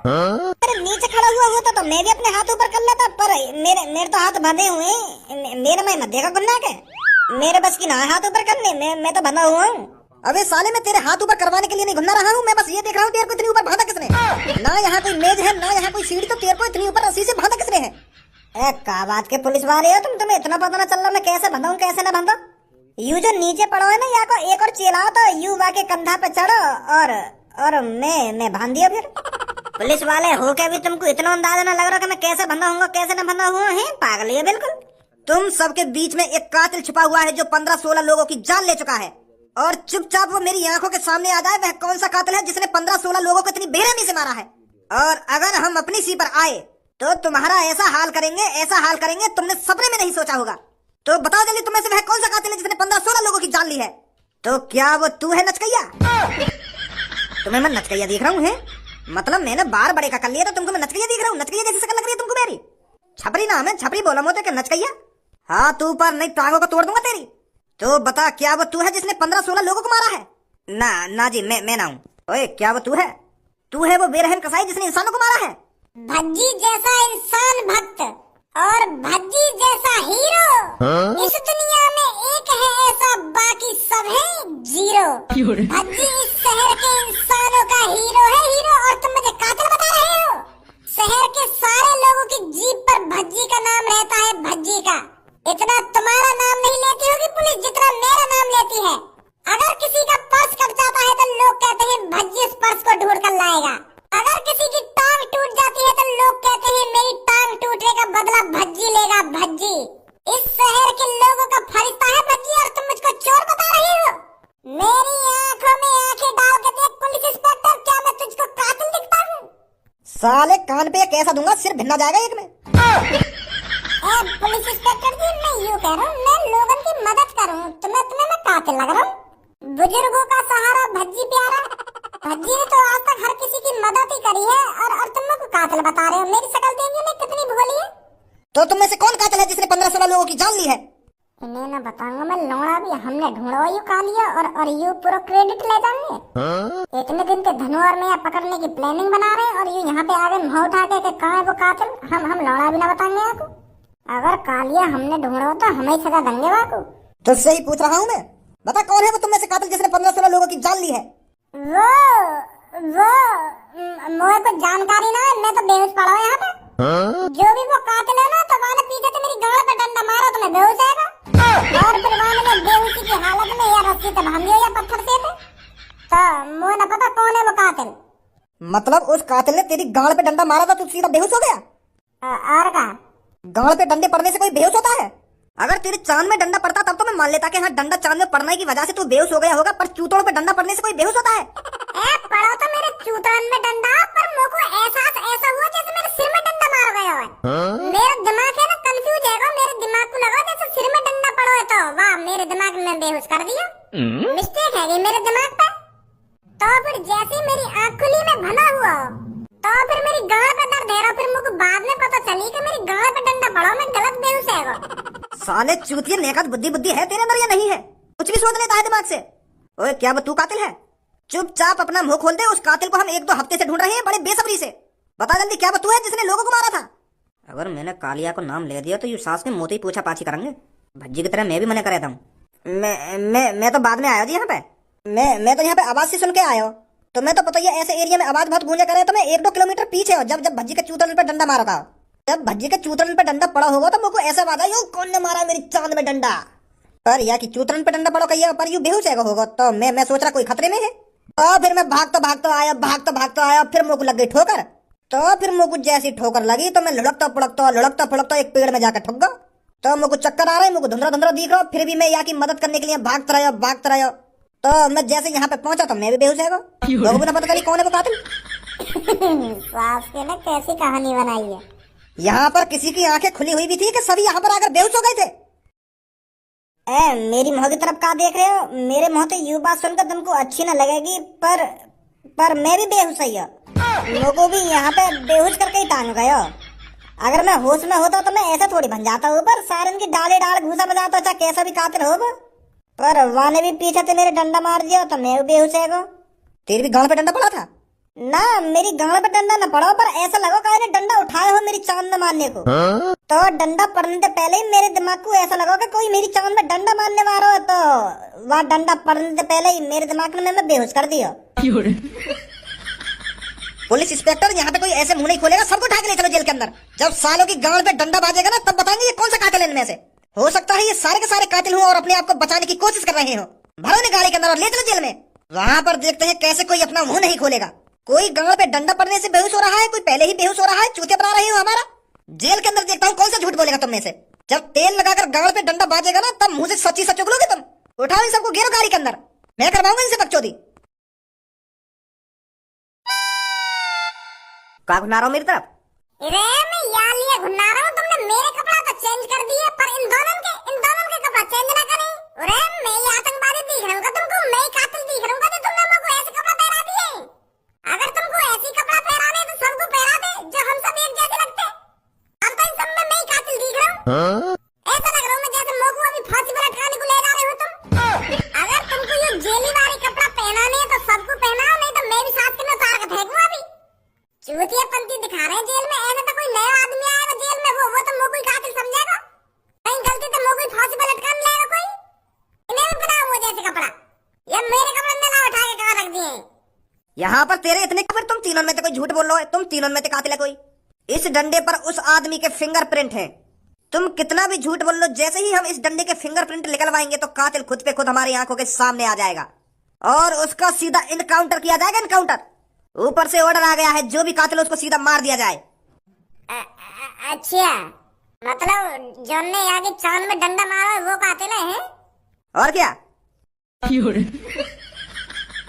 अरे नीचे खड़ा हुआ होता तो मैं भी अपने हाथ ऊपर कर लेता, पर मेरे मेरे तो हाथ बंधे हुए हैं। मेरे में मत देखा गुन्ना के, मेरे बस की ना है हाथ ऊपर करने, मैं तो बंधा हुआ हूँ। अबे साले मैं तेरे हाथ ऊपर करवाने के लिए नहीं घुमना रहा हूँ, मैं बस ये देख रहा हूँ तेरे को इतनी ऊपर बांधा किसने। ना यहाँ कोई मेज है ना यहाँ कोई सीढ़ी, तो तेरे को इतनी ऊपर रस्सी से बांधा किसने है। ए का बात के पुलिस वाले हो तुम, तुम्हें इतना पता ना चल रहा मैं कैसे बंधा हूँ कैसे ना बंधा। यू जो नीचे पड़ो है ना, या को एक और चेलाओ तो यू वाके कंधा पे चढ़ो और मैं बांध दिया फिर। पुलिस वाले हो के भी तुमको इतना अंदाजा ना लग रहा कि मैं कैसे बंधा हूँ कैसे ना बंधा हुआ है। पागल है बिल्कुल। तुम सबके बीच में एक कातिल छुपा हुआ है जो 15-16 लोगों की जान ले चुका है, और चुपचाप वो मेरी आंखों के सामने आ जाए। वह कौन सा कातिल है जिसने 15-16 लोगों को इतनी बेरहमी से मारा है। और अगर हम अपनी सी पर आए तो तुम्हारा ऐसा हाल करेंगे तुमने सपने में नहीं सोचा होगा। तो बताओ जल्दी तुम्हें से वह कौन सा कातिल है जिसने 15-16 लोगों की जान ली है। तो क्या वो तू है नचकैया? तुम्हें मैं नचकैया दिख रहा हूँ? है मतलब मैंने बार बड़े का कर लिया तो तुमको मैं नचकैया दिख रहा हूँ? नचकैया जैसी शक्ल लग रही है तुमको मेरी? छपरी नाम है, छपरी बोला मुझे कि नचकैया। हाँ तू पर नहीं टांगों को तोड़ दूंगा तेरी। तो बता क्या वो तू है जिसने 15-16 लोगों को मारा है? ना जी मैं ना हूँ। ओए क्या वो तू है? तू है वो बेरहम कसाई जिसने इंसानों को मारा है? भज्जी जैसा इंसान भक्त और भज्जी जैसा हीरो इस दुनिया में एक है ऐसा, बाकी सब है जीरो। भज्जी इस शहर के इंसानों का हीरो है, हीरो, और तुम मुझे कातिल बता रहे हो। शहर के सारे लोगों की जीप पर भज्जी का नाम रहता है, भज्जी का। इतना तुम्हारा नाम नहीं लेती होगी पुलिस जितना मेरा नाम लेती है। अगर किसी का पर्स कट जाता है तो लोग कहते हैं भज्जी उस पर्स को ढूंढ कर लाएगा। अगर किसी की टांग टूट जाती है तो लोग कहते हैं मेरी टांग टूटने का बदला भज्जी लेगा, भज्जी। इस शहर के लोगों का फरिश्ता है भज्जी, और तुम मुझको चोर बता रही हो। मेरी आंखों में आंखें डाल के देख पुलिस इंस्पेक्टर, क्या मैं तुझको कातिल दिखता हूँ? साले कान पे कैसा दूंगा सिर भिन्ना जाएगा एक में। पुलिस इंस्पेक्टर जी मैं यूँ कह रहा हूँ, मैं लोगों की मदद करूँ, तुम्हें मैं कातिल लग रहा हूँ? बुजुर्गों का सहारा भज्जी प्यारा। भज्जी ने तो आज तक हर किसी की मदद ही करी है, और तुम लोग कातिल बता रहे हो। मेरी शक्ल देखिए मैं कितनी भोली है। तो तुम में से कौन कातिल है जिसने 15-16 लोगों की जान ली है? इन्हें ना बताऊंगा मैं, लौड़ा भी हमने ढूंढा यू खा लिया, और यू पूरा क्रेडिट ले जाएंगे। इतने दिन से धनु और मैं पकड़ने की प्लानिंग बना रहे हैं, और यू यहाँ पे आ गए मुँह उठा के कहाँ है वो कातिल। हम लौड़ा भी ना बताएंगे आपको। अगर कालिया हमने ढूंढा तो हमें सजा देंगे बाकू। तो सही पूछ रहा हूँ मैं, बता कौन है वो तुम में से कातिल जिसने 15-16 लोगों की जान ली है? वो मुझे कुछ जानकारी ना है, मैं तो बेहोश पड़ा हूँ यहाँ पे। जो भी वो कातिल है ना, तो वहाँ पीछे से मेरी गाल पे डंडा मारा तो मैं बेहोश आएगा, और फिर वहाँ ने बेहोशी की हालत में या रस्सी से बांध दिया या पत्थर से। तो मुझे ना पता कौन है वो कातिल। मतलब उस कातिल ने तेरी गाल पे डंडा मारा था, तू सीधा बेहोश हो गया? और का गाल पे डंडे पड़ने से कोई बेहोश होता है? अगर तेरे चांद में डंडा पड़ता तब तो मैं मान लेता कि हाँ डंडा चांद में पड़ने की वजह से तू बेहोश हो गया होगा, पर चूतोड़ पे डंडा पड़ने से कोई बेहोश होता है? पड़ा तो मेरे चूतन में डंडा, पर मुझे को एहसास ऐसा हुआ जैसे मेरे सिर में डंडा मारा गया है। मेरा दिमाग है ना कंफ्यूज है, मेरे दिमाग को लगा जैसे सिर में डंडा पड़ा है। तो वाह, मेरे दिमाग में बेहोश कर दिया। मिस्टेक है ये मेरे दिमाग पे। तो फिर जैसे मेरी आँख खुली में भला हुआ, तो फिर मेरी गाल पे दर्द है, फिर मुझे बाद में पता चली कि मेरी गाल पे डंडा पड़ा, मैं गलत बेहोश है। साले चूतिया, नेकत बुद्धि है तेरे अंदर या नहीं है? कुछ भी सोच लेता है दिमाग से। ओए क्या वो तू कातिल है? चुपचाप अपना मुंह खोल दे। उस कातिल को हम 1-2 हफ्ते से ढूंढ रहे हैं बड़े बेसब्री से। बता जल्दी क्या वो तू है जिसने लोगों को मारा था? अगर मैंने कालिया को नाम ले दिया तो यू सास ने मोती ही पूछा पाछी करेंगे। भज्जी की तरह मैं भी मना कर रहा हूँ। मैं तो बाद में आया जी यहाँ पे। मैं तो यहाँ पे आवाज से सुन के आया हूँ। तो मैं तो पता ही ऐसे एरिया में आवाज बहुत गूंजा करे, तो मैं 1-2 किलोमीटर पीछे हो जब भज्जी के चूतल पे डंडा मारा था। जब भज्जी के चूतरन पे डंडा पड़ा होगा तो मुझको ऐसा बात है कौन ने मारा मेरी चांद में डंडा। पर या कि चूतरन पे डंडा पड़ा कहिए, पर यू बेहोश होगा। तो मैं सोच रहा कोई खतरे में है। और फिर मैं भागता आया, फिर मुझको लग गई ठोकर। तो फिर मुझको जैसी ठोकर लगी तो मैं लुढ़कता फुड़कता एक पेड़ में जाकर ठुक गया। तो मुझको चक्कर आ रहा है, मुझको धुंधला दिख रहा, फिर भी मैं यहाँ की मदद करने के लिए भागता रहा। तो मैं जैसे यहाँ पे पहुंचा तो मैं भी बेहोश है। लोगों ने पता करी कौन है वो कातिल। सास के ने कैसी कहानी बनाई है। यहाँ पर किसी की आंखें खुली हुई भी थी कि सभी यहाँ पर आकर बेहोश हो गए थे। मेरी मुंह की तरफ कहाँ देख रहे हो? मेरे मुंह से यू बात सुनकर तुमको अच्छी न लगेगी, पर मैं भी बेहोश ही हूँ। लोगों भी यहाँ पे बेहोश करके ही टांग गए हो। अगर मैं होश में होता तो मैं ऐसा थोड़ी बन जाता हूँ, पर सारन की डाले डाल घूसा बजाता अच्छा कैसा भी कातिल हो। पर वाने भी पीछे से मेरे डंडा मार दिया तो मैं भी बेहोश है। तेरी भी गाल पे डंडा पड़ा था? ना मेरी गांड पे डंडा न पड़ो, पर ऐसा लगो कि डंडा उठाए हो मेरी चांद में मारने को। तो डंडा पड़ने से पहले ही मेरे दिमाग को ऐसा लगा कि कोई मेरी चांद में डंडा मारने वाला हो, तो वह डंडा पड़ने से पहले ही मेरे दिमाग में मैं बेहोश कर दिया। पुलिस इंस्पेक्टर, यहाँ पे कोई ऐसे मुंह नहीं खोलेगा, सबको उठा के ले चलो जेल के अंदर। जब सालों की गांड पे डंडा बाजेगा ना, तब बताएंगे ये कौन सा कातिल है इनमें से। हो सकता है ये सारे के सारे कातिल हो और अपने आप को बचाने की कोशिश कर रहे हो। भरो ने गाड़ी के अंदर और ले चलो जेल में। वहाँ पर देखते हैं कैसे कोई अपना मुंह नहीं खोलेगा। कोई गांड पे डंडा पड़ने से बेहोश हो रहा है, कोई पहले ही बेहोश हो रहा है, चूतिया बना रहे हो हमारा। जेल के अंदर देखता हूँ कौन सा झूठ बोलेगा तुम में से। जब तेल लगाकर गांड पे डंडा बाजेगा ना, तब मुंह से सच्ची सच उगलोगे तुम। उठाओ इन सबको, घेरो गाड़ी के अंदर, मैं करवाऊंगा इनसे बकचोदी। क्या घुना रहा हो मेरी तरफ? अरे मैं यहाँ लिए घुना रहा हूँ, तुमने मेरे कपड़ा तो चेंज कर दिए, पर इन दोनों के कपड़ा चेंज ना करें। अरे मैं ये आतंकवादी दिख रहा हूँ तुमको, मैं कातिल दिख रहा हूँ, तो तुमने मेरे को ऐसे कपड़ा पहना दिए। अगर तुमको ऐसी कपड़ा पहनाने तो सबको पहना दे, जो हम सब एक जैसे लगते। अब तो इन सब में मैं ही कातिल दिख रहा हूँ। ऐसा लग रहा हूँ मैं जैसे मेरे को अभी फांसी पर लटकाने को ले जा रहे हो तुम। अगर तुमको ये जेली वाली कपड़ा पहनाने है तो सबको पहनाओ, नहीं तो मैं भी साथ के में उतार के फेंकूं अभी। चूतियापंती दिखा रहे हैं जेल में, ऐसा तो कोई नया आदमी आएगा जेल में, वो तो मुझे कोई कातिल समझेगा। कहीं गलती से मुझे कोई फांसी पर लटका मिलेगा कोई। इन्हें भी बनाओ वो जैसे कपड़ा, या मेरे कपड़े में ना उठा के कहाँ रख दिए। यहाँ पर तेरे इतने, फिर तुम तीनों में से कोई झूठ बोल रहे हो, तुम तीनों में से कातिल है कोई। इस डंडे पर उस आदमी के फिंगरप्रिंट हैं। तुम कितना भी झूठ बोल लो, जैसे ही हम इस डंडे के फिंगरप्रिंट निकलवाएंगे तो कातिल खुद पे खुद हमारी आंखों के सामने आ जाएगा और उसका सीधा इनकाउंटर किया जाएगा। इनकाउंटर, ऊपर से ऑर्डर आ गया है, जो भी कातिल उसको सीधा मार दिया जाए। अच्छा, मतलब जॉन ने आगे चांद में डंडा मारा वो कातिल है? और क्या?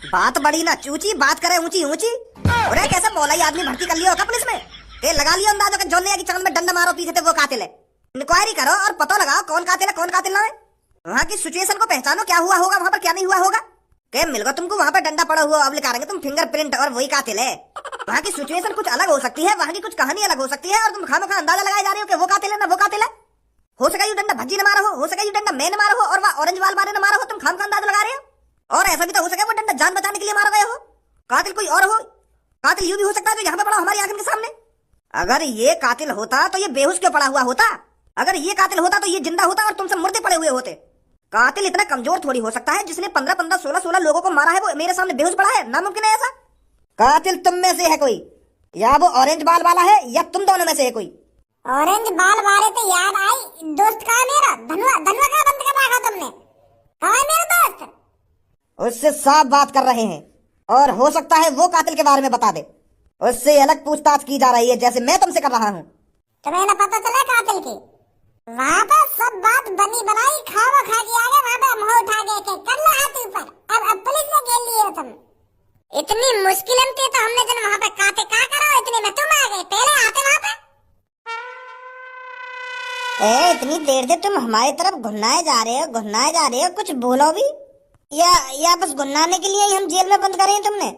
बात बड़ी ना चूची, बात करे ऊंची ऊंची। अरे कैसा मौलाई आदमी भर्ती कर लिया होगा पुलिस में। ते लगा लिया अंदाजा कि जॉन ने आगे चांद में डंडा मारो पीछे थे वो कातिल है। इंक्वायरी करो और पता लगाओ कौन कातिल है कौन कातिल ना है। वहाँ की सिचुएशन को पहचानो, क्या हुआ होगा वहाँ पर, क्या नहीं हुआ होगा। क्या मिलगा तुमको वहाँ पर डंडा पड़ा हुआ, अब निकालेंगे तुम फिंगरप्रिंट और वही कातिल है। वहाँ की सिचुएशन कुछ अलग हो सकती है, वहाँ की कुछ कहानी अलग हो सकती है, और तुम खामखा अंदाजा लगाए जा रहे हो कि वो कातिल है ना वो कातिल है। हो सका ये डंडा भज्जी ने मारा हो सका ये डंडा मैं ने मारा हो, और वह ऑरेंज वाल वाले ने मारा हो, तुम खामखा अंदाजा लगा रहे हो। और ऐसा भी तो हो सके वो डंडा जान बचाने के लिए मारा गया हो। कातिल कोई और हो, कातिल यूं भी हो सकता है जो यहाँ पे पड़ा हमारी आंखों के सामने। अगर ये कातिल होता तो ये बेहोश क्यों पड़ा हुआ होता? अगर ये कातिल होता तो ये जिंदा होता और तुमसे मुर्दे पड़े हुए होते। कातिल इतना कमजोर थोड़ी हो सकता है, जिसने 15-15, 16-16 लोगों को मारा है वो मेरे सामने बेहोश पड़ा है। नामुमकिन है ऐसा। कातिल तुम में से है कोई, या वो ऑरेंज बाल वाला है, या तुम दोनों में से है कोई। ऑरेंज बाल वाले तो याद आई, दोस्त कहाँ मेरा? धनवा कहाँ बंद कर रखा तुमने? कहाँ है मेरा दोस्त? उससे साफ बात कर रहे हैं, और हो सकता है वो कातिल के बारे में बता दे। उससे अलग पूछताछ की जा रही है, जैसे मैं तुमसे कर रहा हूँ। तुम्हें ना पता चला कातिल की? वहाँ पर सब बात बनी बनाई खावा खा के आ गए, वहाँ पे मुँह उठा के कर लो हाथ ऊपर। अब पुलिस ने घेर लिए हो तुम। इतनी मुश्किल थी तो हमने जब वहाँ पे काते क्या करा, इतने में तुम आ गए, पहले आते वहाँ पे। इतनी देर से तुम हमारी तरफ घुन्नाए जा रहे हो, कुछ बोलो भी, या बस घुन्नाने के लिए ही हम जेल में बंद करे हैं तुमने?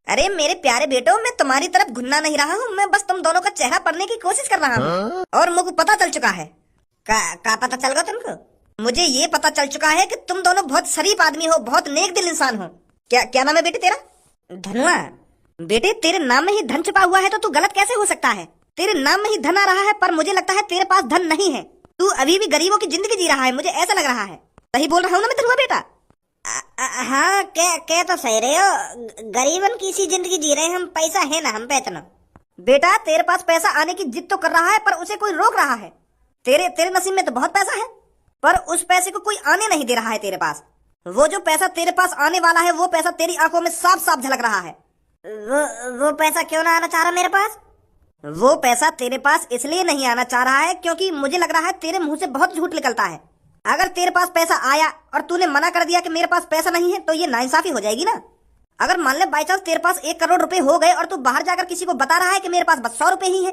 अरे मेरे प्यारे बेटो, मैं तुम्हारी तरफ घुन्ना नहीं रहा हूँ, मैं बस तुम दोनों का चेहरा पढ़ने की कोशिश कर रहा हूँ। और मुझे पता चल चुका है। का पता चल गया तुमको? मुझे ये पता चल चुका है कि तुम दोनों बहुत शरीफ आदमी हो, बहुत नेक दिल इंसान हो। क्या नाम है बेटे तेरा? धनुआ। बेटे तेरे नाम में ही धन छुपा हुआ है, तो तू गलत कैसे हो सकता है? तेरे नाम में ही धन आ रहा है, पर मुझे लगता है तेरे पास धन नहीं है। तू अभी भी गरीबों की जिंदगी जी रहा है, मुझे ऐसा लग रहा है। सही बोल रहा हूँ ना मैं धनुआ बेटा? हाँ, क्या तो सही रहे हो। गरीबन की सी जिंदगी जी रहे हैं हम, पैसा है ना हम पे इतना। बेटा तेरे पास पैसा आने की जिद तो कर रहा है, पर उसे कोई रोक रहा है। तेरे नसीब में तो बहुत पैसा है, पर उस पैसे को कोई आने नहीं दे रहा है तेरे पास। वो जो पैसा तेरे पास आने वाला है, वो पैसा तेरी आंखों में साफ साफ झलक रहा है। वो पैसा क्यों ना आना चाह रहा मेरे पास? वो पैसा तेरे पास इसलिए नहीं आना चाह रहा है क्योंकि मुझे लग रहा है तेरे मुंह से बहुत झूठ निकलता है। अगर तेरे पास पैसा आया और तूने मना कर दिया कि मेरे पास पैसा नहीं है, तो ये नाइंसाफी हो जाएगी ना। अगर मान ले बाई चांस तेरे पास 1 करोड़ रुपए हो गए और तू बाहर जाकर किसी को बता रहा है कि मेरे पास बस 100 रुपए ही है,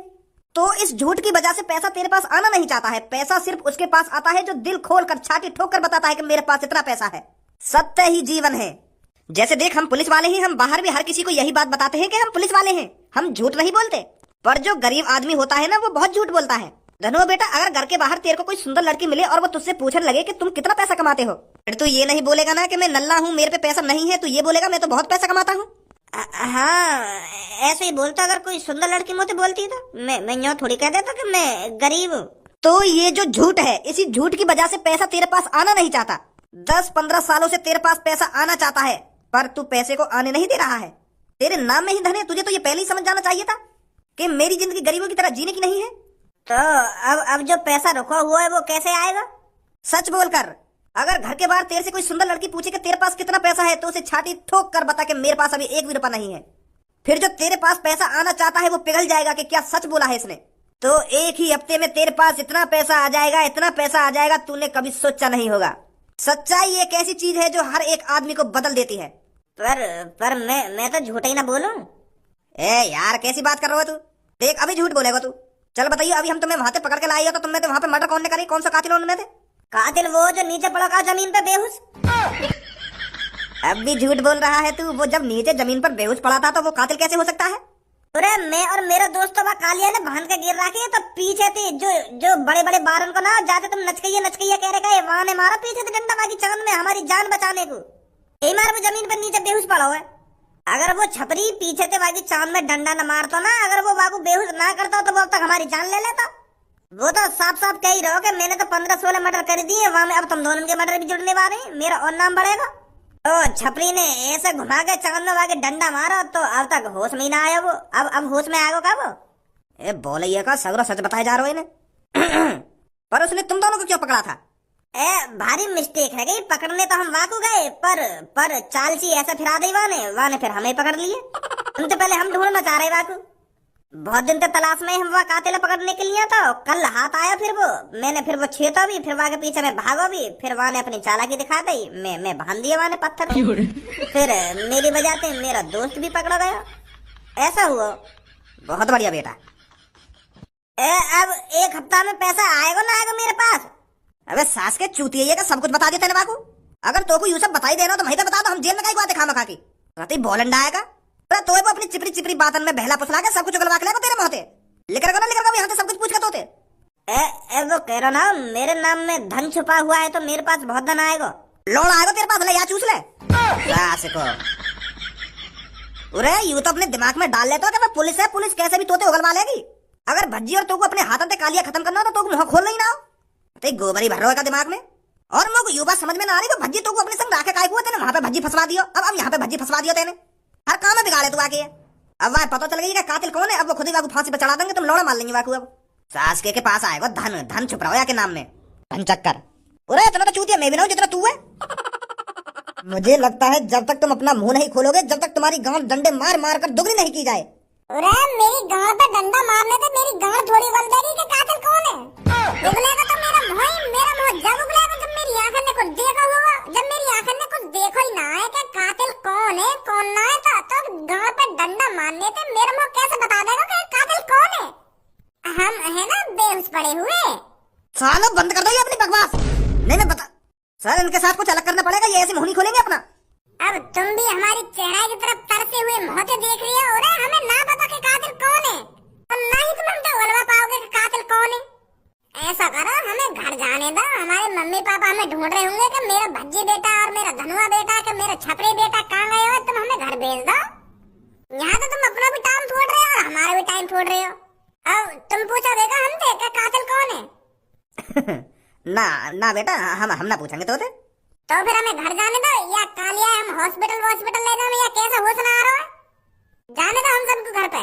तो इस झूठ की वजह से पैसा तेरे पास आना नहीं चाहता है। पैसा सिर्फ उसके पास आता है जो दिल खोल कर छाती ठोक कर बताता है कि मेरे पास इतना पैसा है। सत्य ही जीवन है। जैसे देख, हम पुलिस वाले हैं, हम बाहर भी हर किसी को यही बात बताते हैं कि हम पुलिस वाले हैं, हम झूठ नहीं बोलते। पर जो गरीब आदमी होता है ना, वो बहुत झूठ बोलता है। धनुआ बेटा, अगर घर के बाहर तेरे को कोई सुंदर लड़की मिले और वो तुझसे पूछने लगे कि तुम कितना पैसा कमाते हो, फिर तू ये नहीं बोलेगा ना कि मैं नल्ला हूँ, मेरे पे पैसा नहीं है। तू ये बोलेगा मैं तो बहुत पैसा कमाता हूँ। हाँ, ऐसे ही बोलता। अगर कोई सुंदर लड़की मुझे बोलती तो मैं यूँ थोड़ी कह देता कि मैं गरीब हूँ। तो ये जो झूठ है, इसी झूठ की वजह से पैसा तेरे पास आना नहीं चाहता। 10-15 सालों से तेरे पास पैसा आना चाहता है, पर तू पैसे को आने नहीं दे रहा है। तेरे नाम में ही धन है। तुझे तो ये पहले ही समझ जाना चाहिए था कि मेरी जिंदगी गरीबों की तरह जीने की नहीं है। तो अब जो पैसा रुका हुआ है वो कैसे आएगा? सच बोलकर। अगर घर के बाहर तेरे से कोई सुंदर लड़की पूछे कि तेरे पास कितना पैसा है, तो उसे छाती ठोक कर बता कि मेरे पास अभी 1 भी रुपया नहीं है। फिर जो तेरे पास पैसा आना चाहता है वो पिघल जाएगा कि क्या सच बोला है इसने। तो 1 ही हफ्ते में तेरे पास इतना पैसा आ जाएगा, इतना पैसा आ जाएगा, तूने कभी सोचा नहीं होगा। सच्चाई एक ऐसी चीज है जो हर एक आदमी को बदल देती है। पर मैं तो झूठ ही ना बोलूं। ए यार, कैसी बात कर रहे हो तू? देख, अभी झूठ बोलेगा तू। चल बताइए, अभी हम तुम्हें वहां से पकड़ के लाए हो तो तुमने तो वहां पे मर्डर कौन ने करी? कौन सा कातिल उनमें थे? कातिल वो जो नीचे पड़ा था जमीन पे बेहोश। अब भी झूठ बोल रहा है तू। वो जब नीचे जमीन पर बेहोश पड़ा था तो वो कातिल कैसे हो सकता है? अरे मैं और मेरा दोस्त तो कालिया ने बांध के गिर रखी है, तो पीछे थे जो बड़े बड़े बारन को ना जाते तुम नचकैया कह रहे, वहां ने मारा पीछे से डंडा बाकी चांद में हमारी जान बचाने को। मार वो जमीन पर नीचे बेहोश पड़ा हुआ है। अगर वो छपरी पीछे थे बाकी चांद में डंडा न मारता ना, अगर वो बाबू बेहोश ना करता तो वो अब तक हमारी जान ले लेता। वो तो साफ साफ कह ही रहो कि मैंने तो 15-16 मर्डर कर दिए वहां में, अब तुम दोनों के मर्डर भी जुड़ने वाले हैं, मेरा और नाम बढ़ेगा। तो छपरी ने ऐसे घुमा के चांद में वाके डंडा मारा तो अब तक होश में ही ना आया वो। अब होश में आएगा कब? ए बोले का सगरो सच बताए जा रहे हो पर उसने तुम दोनों को क्यों पकड़ा था? भारी मिस्टेक है गई। पकड़ने तो हम वाकू गए, पर चालची ऐसा फिरा दी वाने फिर हमें पकड़ लिए। हम तो पहले हम ढूंढना चाह रहे वाकू, बहुत दिन तक तलाश में हम वहाँ कातिल पकड़ने के लिए। तो कल हाथ आया फिर वो, मैंने फिर वो छेता भी, फिर वहाँ के पीछे में भागो भी, फिर वहाँ ने अपनी चालाकी दिखा दी, मैं बांध दिया वहाँ ने पत्थर। फिर मेरी वजह से मेरा दोस्त भी पकड़ा गया। ऐसा हुआ। बहुत बढ़िया बेटा। अब 1 हफ्ता में पैसा आएगा ना आएगा मेरे पास? अबे सास के चूतिया का सब कुछ बता देते ना बाकू। अगर तो को यू सब बताई देना तो वहीं तो बता दो, हम जेल में कई बात खा खा की बोलंडा आएगा। तो वो अपनी चिपरी बातन में बहला फुसला के सब कुछ उगलवा के तेरे मोहते लेकर यहाँ से सब कुछ पूछ के तोते। वो कह रहा ना मेरे नाम में धन छुपा हुआ है तो मेरे पास बहुत धन आएगा। लोन आएगा तेरे पास, ले या चूस ले सास को। अरे यू तो अपने दिमाग में डाल लेता कि पुलिस है, पुलिस कैसे भी तोते उगलवा लेगी। अगर भज्जी और तो अपने हाथों से कालिया खत्म करना तो मुंह खोल नहीं ना हो गोबरी भर रहा है दिमाग में। और मुझे यू बात समझ में ना आ रही तो भज्जी तो अपने संग राखे काय हुआ तेने वहां पे भज्जी फंसवा दियो। अब यहाँ पे भज्जी फंसवा दियो तेने, हर काम में बिगाड़े तू आके। अब वह पता चल गई कि कातिल कौन है। अब वो खुद ही वाकू फांसी पे चढ़ा देंगे, तुम लौड़ा मार लेंगे वाकू। अब सास के पास आएगा धन छुप रहा है के नाम में, धन चक्कर। अरे इतना तो चूतिया मैं भी ना हूं जितना तू है। मुझे लगता है जब तक तुम अपना मुंह नहीं खोलोगे, जब तक तुम्हारी गांड डंडे मार मार कर दुगनी नहीं की जाए। अरे मेरी गांड पे डंडा मारने से मेरी गांड थोड़ी उगल जाएगी कि कातिल कौन है। उगलेगा तो मेरा मुंह जब उगलेगा जब मेरी आंखों ने कुछ देखा होगा। जब मेरी आंखों ने कुछ देखा ही ना है कि कातिल कौन है कौन ना है, तो गांड पे डंडा मारने से मेरा मुंह कैसे बता देगा कि कातिल कौन है? हम है ना बेहोश पड़े हुए। सालो बंद कर दो ये अपनी बकवास। नहीं मैं बता सर, इनके साथ कुछ अलग करना पड़ेगा, ये ऐसे मुंह नहीं खोलेंगे अपना। अब तुम भी हमारी चेहरा की तरफ तरसे हुए मोहते देख रही हो। अरे हमें ना पता कि कातिल कौन है और ना ही तुम हमसे उगलवा पाओगे कि कातिल कौन है। ऐसा करो, हमें घर जाने दो। हमारे मम्मी पापा हमें ढूंढ रहे होंगे कि मेरा भज्जी बेटा और मेरा धनुआ बेटा कि मेरा छपरी बेटा कहाँ गए हो। तुम हमें घर भेज दो। यहाँ तो तुम अपना भी टाइम छोड़ रहे हो और हमारा भी टाइम छोड़ रहे हो। अब तुम पूछोगे का हमसे कि कातिल कौन है? ना बेटा, हम ना पूछेंगे तो फिर हमें घर जाने दो, या कालिया हम हॉस्पिटल ले जाए, या कैसा होश ना आ रहा है। जाने दो हम सबको घर पे।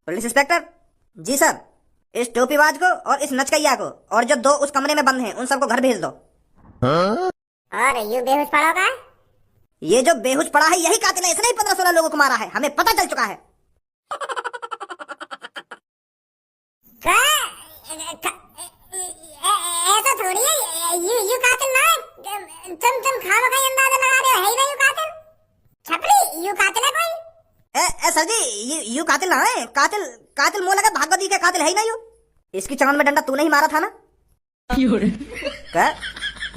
पुलिस इंस्पेक्टर जी सर, इस टोपीबाज को और इस नचकैया को और जो 2 उस कमरे में बंद हैं उन सबको घर भेज दो। और ये बेहोश पड़ा होगा? ये जो बेहोश पड़ा है यही कातिल है। इसने ही 15-16 लोगों को मारा है, हमें पता चल चुका है। ऐसा थोड़ी है, यू कातिल ना है। तुम खावा का अंदाजा लगा रहे हो। है ही ना यू कातिल। छपरी यू कातिल है कोई? सर जी यू कातिल ना है। कातिल मोह लगा भागवती का कातिल है ही ना यू। इसकी चांद में डंडा तू नहीं मारा था ना?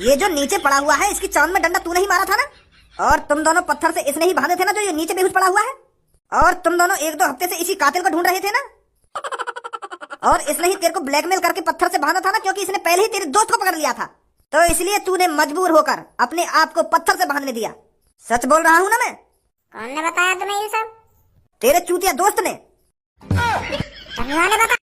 ये जो नीचे पड़ा हुआ है इसकी चांद में डंडा तू नहीं मारा था ना? और तुम दोनों पत्थर से इसने ही बांधे थे ना जो ये नीचे बेहोश पड़ा हुआ है? और तुम दोनों 1-2 हफ्ते से इसी कातिल को ढूंढ रहे थे ना? और इसने ही तेरे को ब्लैकमेल करके पत्थर से बांधा था ना, क्योंकि इसने पहले ही तेरे दोस्त को पकड़ लिया था, तो इसलिए तूने मजबूर होकर अपने आप को पत्थर से बांधने दिया। सच बोल रहा हूँ ना मैं? कौन ने बताया तुम्हें ये सब? तेरे चूतिया दोस्त ने। ने बताया?